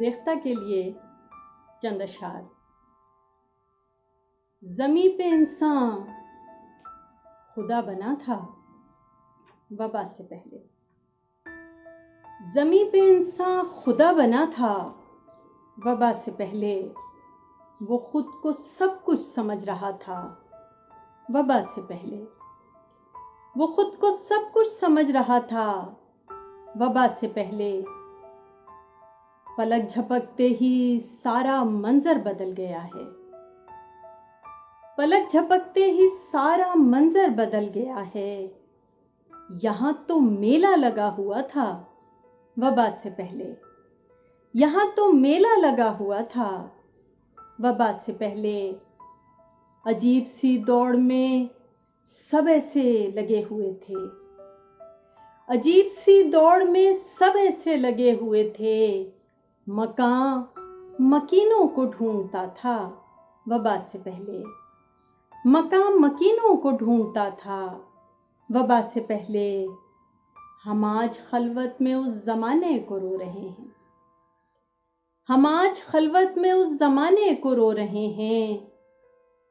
रेख्ता के लिए चंद अशआर। ज़मीं पे इंसान खुदा बना था वबा से पहले। ज़मीं पे इंसान खुदा बना था वबा से पहले। वो खुद को सब कुछ समझ रहा था वबा से पहले। वो खुद को सब कुछ समझ रहा था वबा से पहले। पलक झपकते ही सारा मंजर बदल गया है। पलक झपकते ही सारा मंजर बदल गया है। यहाँ तो मेला लगा हुआ था वबा से पहले। यहाँ तो मेला लगा हुआ था वबा से पहले। अजीब सी दौड़ में सब ऐसे लगे हुए थे। अजीब सी दौड़ में सब ऐसे लगे हुए थे। मकान मकीनों को ढूंढता था वबा से पहले। मकान मकीनों को ढूंढता था वबा से पहले। हम आज खलवत में उस जमाने को रो रहे हैं। हम आज खलवत में उस जमाने को रो रहे हैं।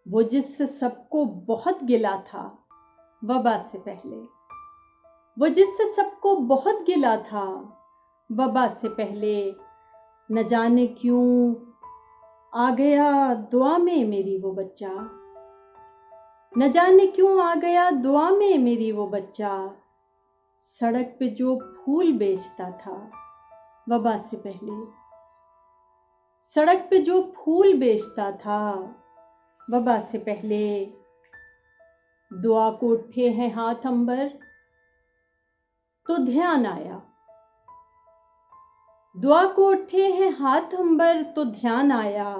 वो जिससे सबको बहुत गिला था वबा से पहले। वो जिससे सबको बहुत गिला था वबा से पहले। न जाने क्यों आ गया दुआ में मेरी वो बच्चा। न जाने क्यों आ गया दुआ में मेरी वो बच्चा। सड़क पे जो फूल बेचता था वबा से पहले। सड़क पे जो फूल बेचता था वबा से पहले। दुआ को उठे हैं हाथ अंबर तो ध्यान आया। दुआ को उठे हैं हाथ अंबर तो ध्यान आया।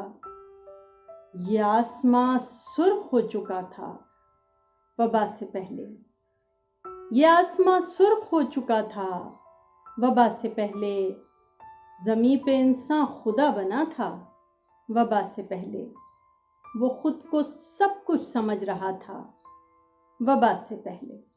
ये आसमां सुर्ख हो चुका था वबा से पहले। ये आसमां सुर्ख हो चुका था वबा से पहले। ज़मीं पे इंसान खुदा बना था वबा से पहले। वो खुद को सब कुछ समझ रहा था वबा से पहले।